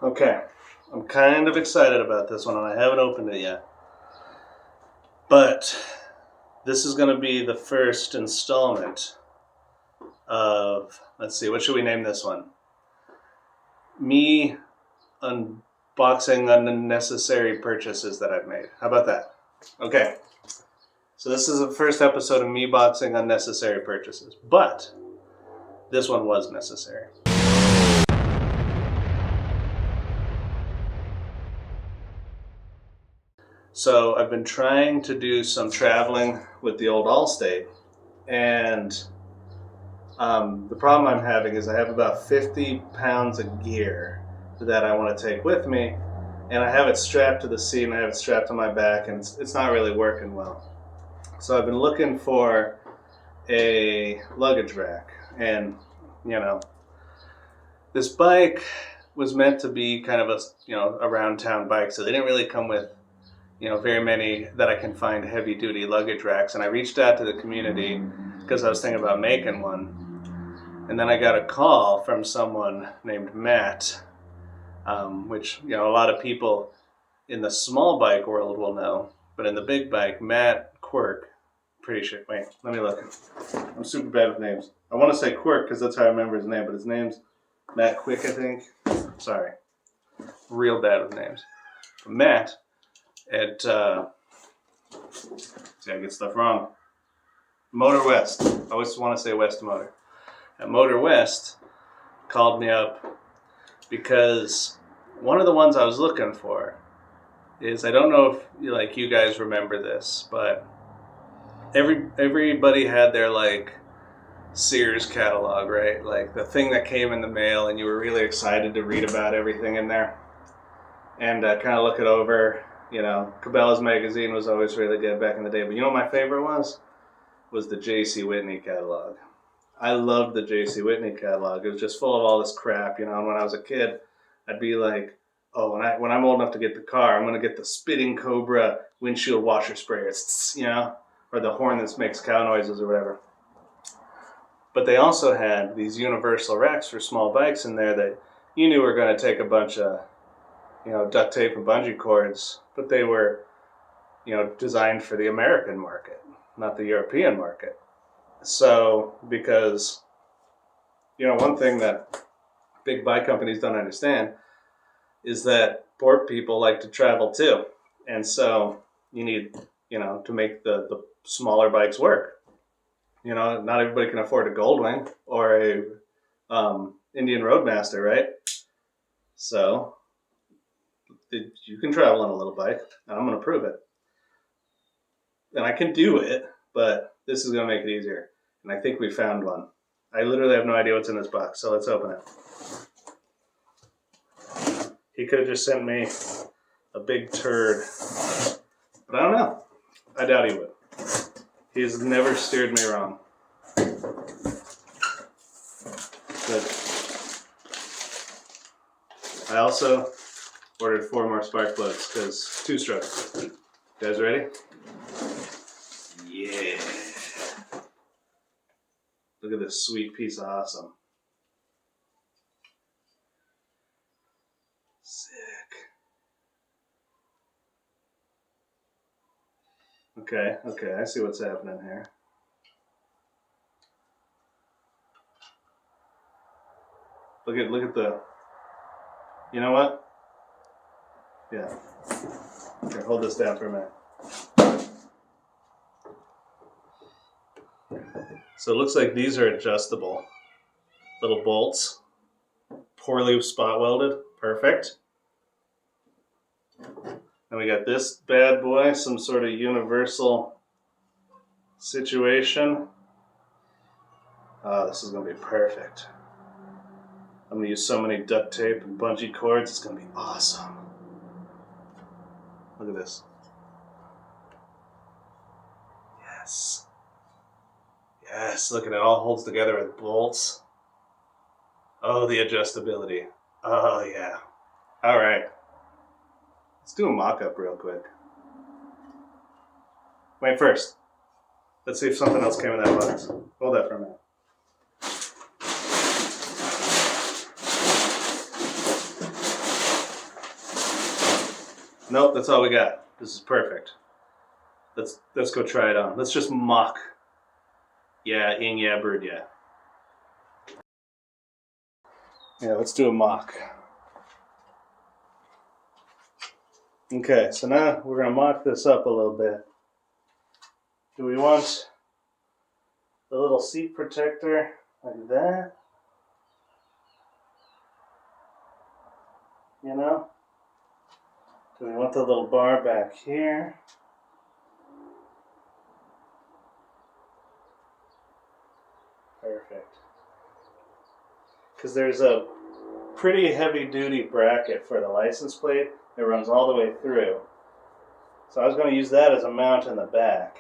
Okay, I'm kind of excited about this one, and I haven't opened it yet. But this is going to be the first installment of, let's see, what should we name this one? Me unboxing unnecessary purchases that I've made. How about that? Okay, so this is the first episode of me boxing unnecessary purchases, but this one was necessary. So I've been trying to do some traveling with the old Allstate, and the problem I'm having is I have about 50 pounds of gear that I want to take with me, and I have it strapped to the seat and I have it strapped to my back, and it's not really working well. So I've been looking for a luggage rack, and this bike was meant to be kind of a around town bike, so they didn't really come with very many that I can find heavy duty luggage racks. And I reached out to the community because I was thinking about making one. And then I got a call from someone named Matt, which, a lot of people in the small bike world will know. But in the big bike, Matt Quirk, pretty sure. Wait, let me look. I'm super bad with names. I want to say Quirk because that's how I remember his name, but his name's Matt Quick, I think. Sorry. Real bad with names. But Matt at, see, I get stuff wrong. Motor West. I always want to say West Motor. At Motor West called me up because one of the ones I was looking for is, I don't know if you guys remember this, but everybody had their Sears catalog, right? Like the thing that came in the mail and you were really excited to read about everything in there and kind of look it over. Cabela's magazine was always really good back in the day, but what my favorite was the J.C. Whitney catalog. I loved the J.C. Whitney catalog. It was just full of all this crap, and when I was a kid, I'd be like, oh, when I'm old enough to get the car, I'm going to get the Spitting Cobra windshield washer sprayer, or the horn that makes cow noises or whatever. But they also had these universal racks for small bikes in there that you knew were going to take a bunch of duct tape and bungee cords, but they were, designed for the American market, not the European market. So, because, one thing that big bike companies don't understand is that poor people like to travel too. And so you need, to make the smaller bikes work. Not everybody can afford a Goldwing or a Indian Roadmaster, right? So you can travel on a little bike, and I'm going to prove it. And I can do it, but this is going to make it easier. And I think we found one. I literally have no idea what's in this box, so let's open it. He could have just sent me a big turd, but I don't know. I doubt he would. He has never steered me wrong. Good. I also ordered 4 more spark plugs because 2-stroke. You guys ready? Yeah. Look at this sweet piece of awesome. Sick. Okay, I see what's happening here. Look at the, you know what? Yeah. Okay, hold this down for a minute. So it looks like these are adjustable little bolts, poorly spot welded. Perfect. And we got this bad boy, some sort of universal situation. Oh, this is going to be perfect. I'm going to use so many duct tape and bungee cords. It's going to be awesome. Look at this. Yes, look at it. All holds together with bolts. Oh, the adjustability. Oh, yeah. All right. Let's do a mock-up real quick. Wait, first. Let's see if something else came in that box. Hold that for a minute. Nope, that's all we got. This is perfect. Let's go try it on. Let's just mock. Yeah, yeah, bird, yeah. Yeah, let's do a mock. Okay, so now we're going to mock this up a little bit. Do we want the little seat protector like that? You know? Do we want the little bar back here? Perfect. Because there's a pretty heavy-duty bracket for the license plate that runs all the way through. So I was going to use that as a mount in the back.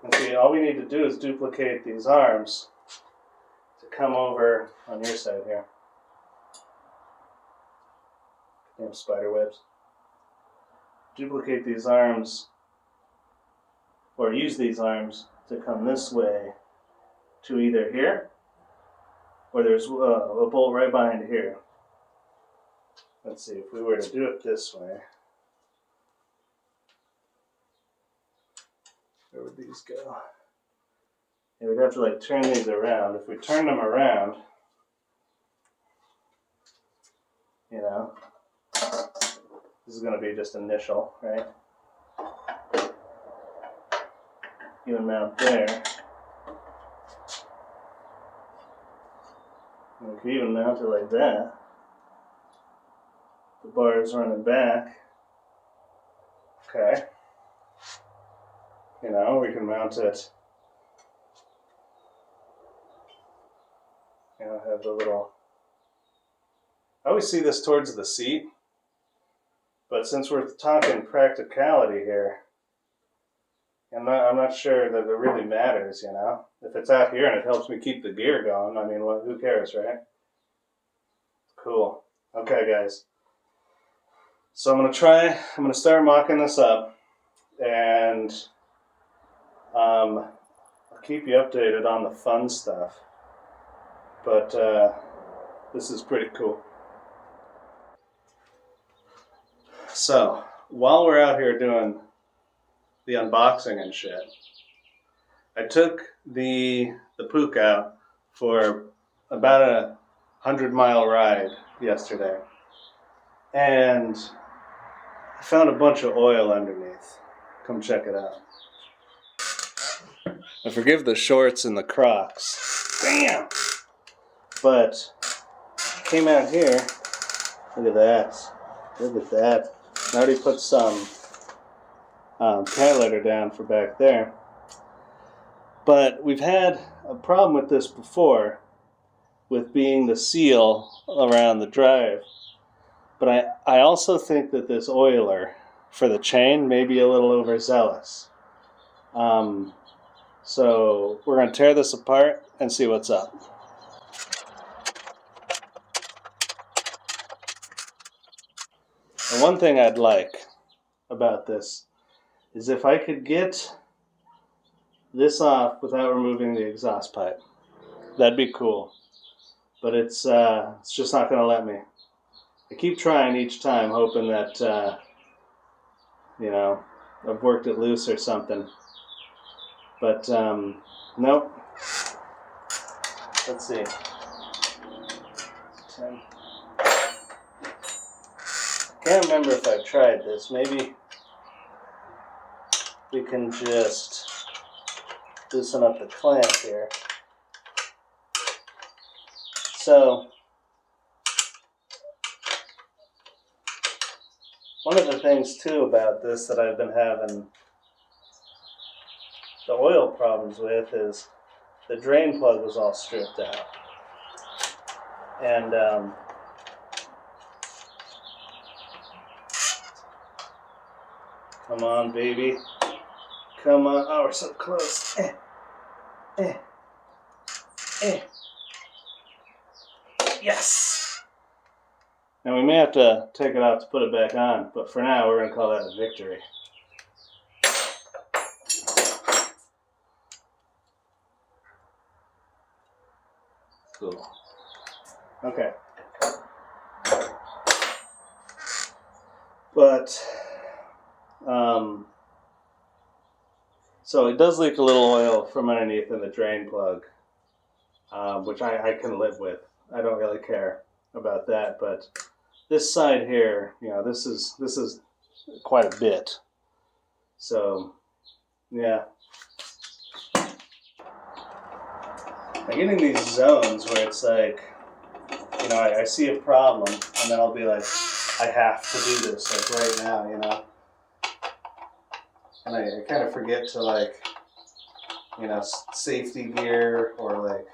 And see, all we need to do is duplicate these arms to come over on your side here. Damn spider webs. Duplicate these arms, or use these arms to come this way to either here, or there's a bolt right behind here. Let's see, if we were to do it this way, where would these go? Yeah, we'd have to like turn these around. If we turn them around, you know, this is going to be just initial, right? Even mount there. And we could even mount it like that. The bar is running back. Okay. You know, we can mount it. You know, have the little. I always see this towards the seat, but since we're talking practicality here, I'm not sure that it really matters, you know? If it's out here and it helps me keep the gear going, I mean, well, who cares, right? Cool. Okay, guys. So I'm going to start mocking this up, and I'll keep you updated on the fun stuff. But this is pretty cool. So, while we're out here doing the unboxing and shit, I took the Puch out for about a 100-mile ride yesterday, and I found a bunch of oil underneath. Come check it out. I forgive the shorts and the Crocs. Damn! But came out here. Look at that. Look at that. I already put some cat litter down for back there. But we've had a problem with this before, with being the seal around the drive. But I also think that this oiler for the chain may be a little overzealous. So we're going to tear this apart and see what's up. And one thing I'd like about this is if I could get this off without removing the exhaust pipe. That'd be cool. But it's just not going to let me. I keep trying each time, hoping that, you know, I've worked it loose or something. But, nope. Let's see. 10. Can't remember if I've tried this. Maybe we can just loosen up the clamp here. So, one of the things too about this that I've been having the oil problems with is the drain plug was all stripped out. And come on, baby. Come on. Oh, we're so close. Yes! And we may have to take it out to put it back on, but for now we're going to call that a victory. Cool. Okay. But, so it does leak a little oil from underneath in the drain plug, which I can live with. I don't really care about that, but this side here, you know, this is quite a bit. So, yeah. I'm getting these zones where it's like, you know, I see a problem, and then I'll be like, I have to do this, like right now, you know. And I kind of forget to, like, you know, safety gear or like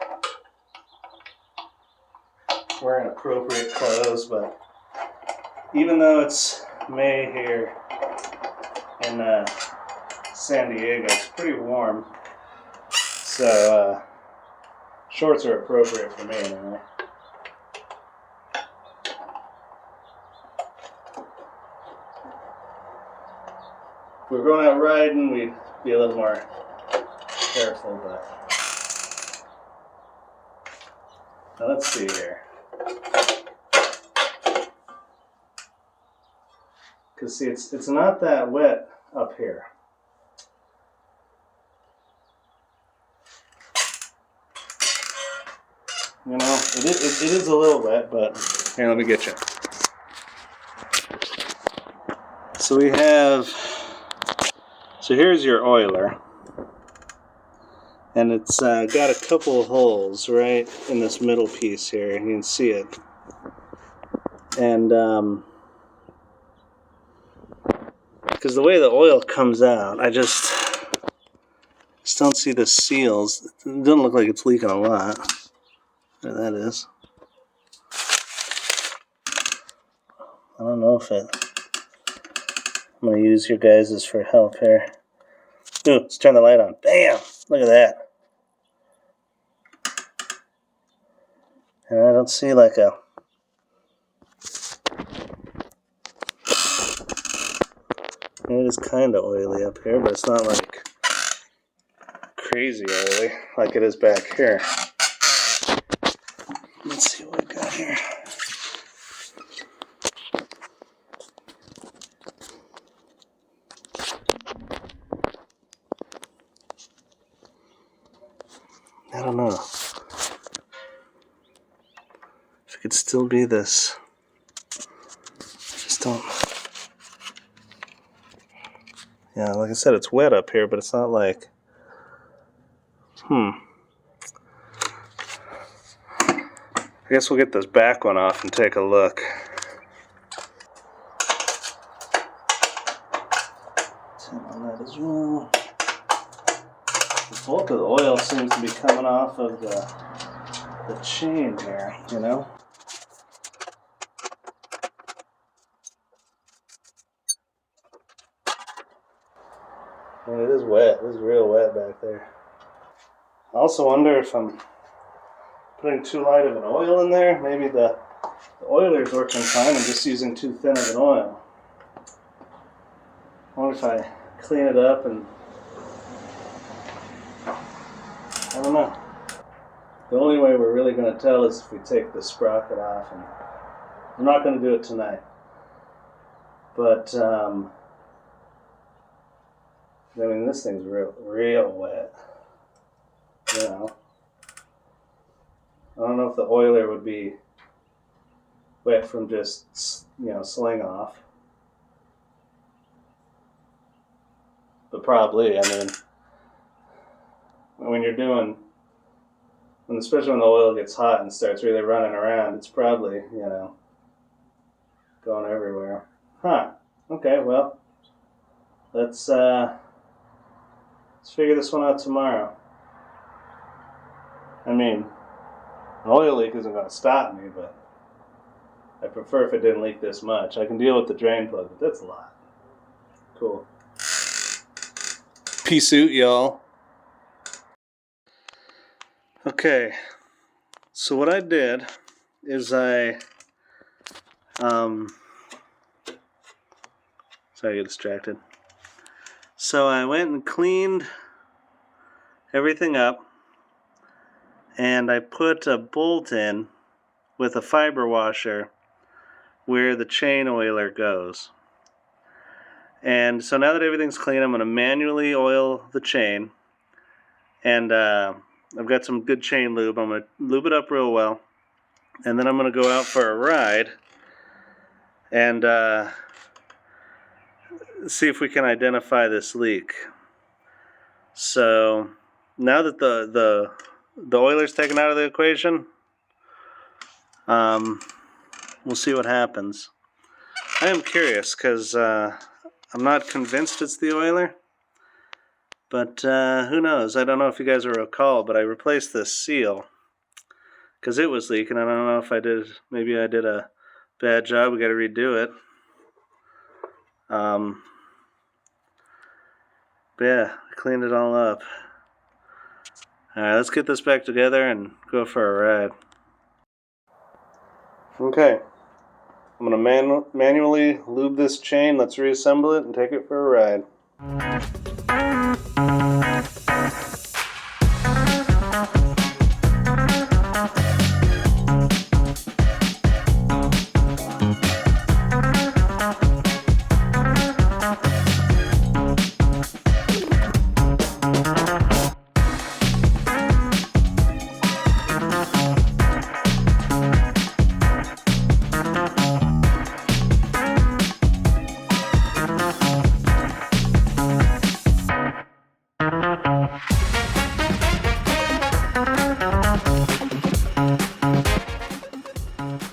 wearing appropriate clothes. But even though it's May here in San Diego, it's pretty warm. So shorts are appropriate for me anyway. If we were going out riding, we'd be a little more careful, but now let's see here. Because see, it's not that wet up here. You know, it is a little wet, but here, let me get you. So we have, so here's your oiler, and it's got a couple of holes right in this middle piece here. You can see it, and because the way the oil comes out, I just don't see the seals. It doesn't look like it's leaking a lot. There that is. I don't know if it. I'm going to use your guys' for help here. Ooh, let's turn the light on. Bam! Look at that. And I don't see like a... It is kind of oily up here, but it's not like crazy oily like it is back here. Let's see what we got here. I don't know if it could still be this. Just don't. Yeah, like I said, it's wet up here, but it's not like. I guess we'll get this back one off and take a look. Turn on that as well. The bulk of the oil seems to be coming off of the chain here, you know? And it is wet. It is real wet back there. I also wonder if I'm putting too light of an oil in there. Maybe the oiler's working fine. I'm just using too thin of an oil. I wonder if I clean it up and... I don't know. The only way we're really going to tell is if we take the sprocket off. And I'm not going to do it tonight. But, I mean, this thing's real wet. You know. I don't know if the oiler would be wet from just, you know, sling off. But probably, I mean, when you're doing, especially when the oil gets hot and starts really running around, it's probably, you know, going everywhere. Huh. Okay, well, let's figure this one out tomorrow. I mean, an oil leak isn't going to stop me, but I prefer if it didn't leak this much. I can deal with the drain plug, but that's a lot. Cool. Peace out, y'all. Okay, so what I did is sorry I get distracted. So I went and cleaned everything up, and I put a bolt in with a fiber washer where the chain oiler goes. And so now that everything's clean, I'm going to manually oil the chain. And I've got some good chain lube. I'm going to lube it up real well. And then I'm going to go out for a ride and see if we can identify this leak. So now that the oiler's taken out of the equation, we'll see what happens. I am curious because I'm not convinced it's the oiler, but who knows? I don't know if you guys will recall, but I replaced this seal because it was leaking. I don't know if maybe I did a bad job. We got to redo it. But yeah, cleaned it all up. Alright, let's get this back together and go for a ride. Okay, I'm going to manually lube this chain. Let's reassemble it and take it for a ride.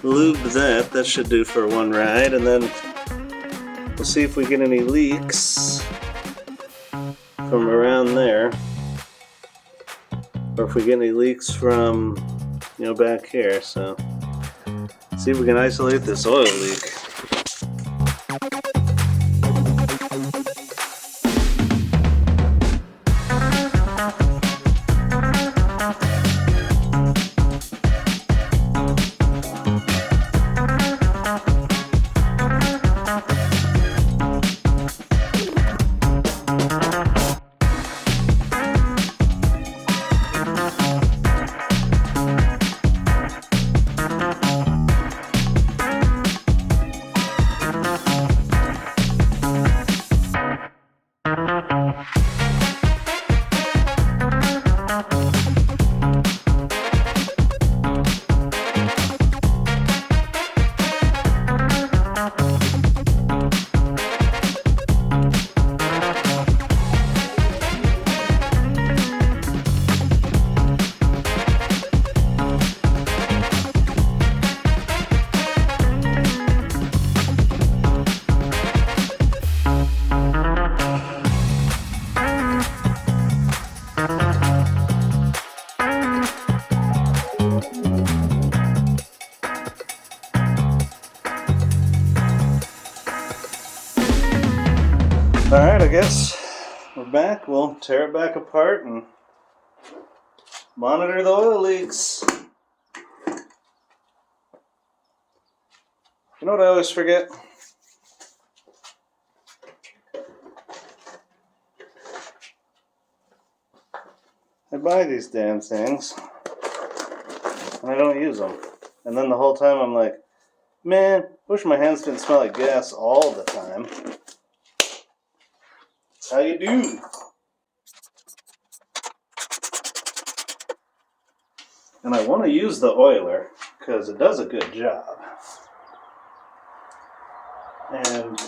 Lube that should do for one ride, and then we'll see if we get any leaks from around there, or if we get any leaks from, back here. So see if we can isolate this oil leak. Alright, I guess we're back. We'll tear it back apart and monitor the oil leaks. You know what I always forget? I buy these damn things and I don't use them. And then the whole time I'm like, man, wish my hands didn't smell like gas all the time. How you do? And I want to use the oiler because it does a good job. And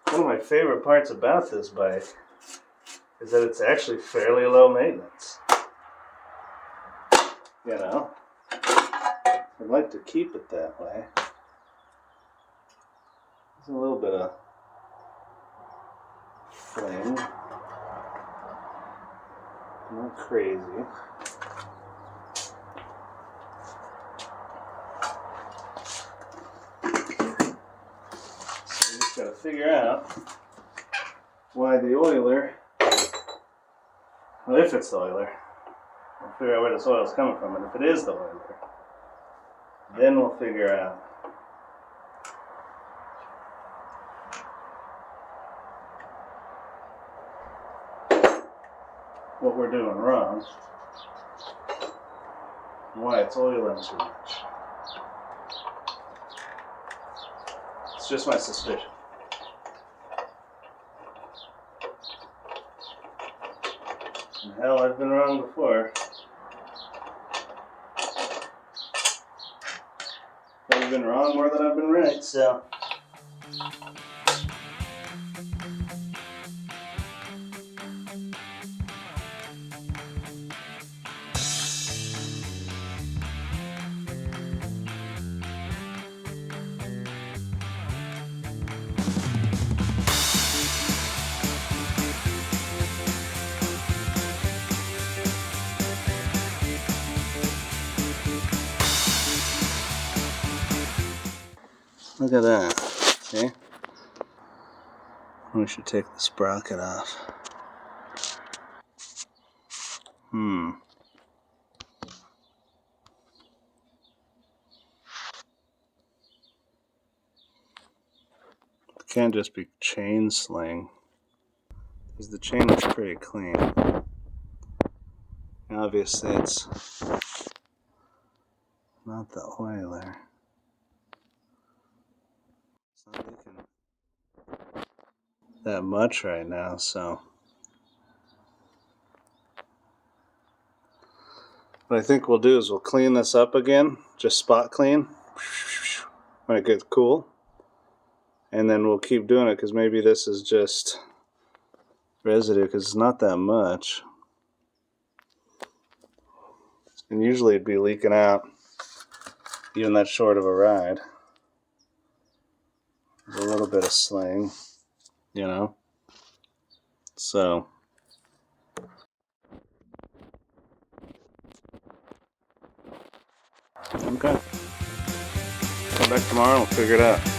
one of my favorite parts about this bike is that it's actually fairly low maintenance. I'd like to keep it that way. There's a little bit of fling. Not crazy. So we just got to figure out why the oiler, well, if it's the oiler, we'll figure out where this oil is coming from, and if it is the oiler, then we'll figure out what we're doing wrong, and why it's oiling too much. It's just my suspicion. And hell, I've been wrong before. I've been wrong more than I've been right, so. Look at that, see? We should take the sprocket off. It can't just be chain sling, because the chain looks pretty clean. Obviously it's not the oiler. It's not leaking that much right now, so. What I think we'll do is we'll clean this up again, just spot clean when it gets cool, and then we'll keep doing it because maybe this is just residue because it's not that much, and usually it'd be leaking out even that short of a ride. There's a little bit of sling, you know, so. Okay. Come back tomorrow and we'll figure it out.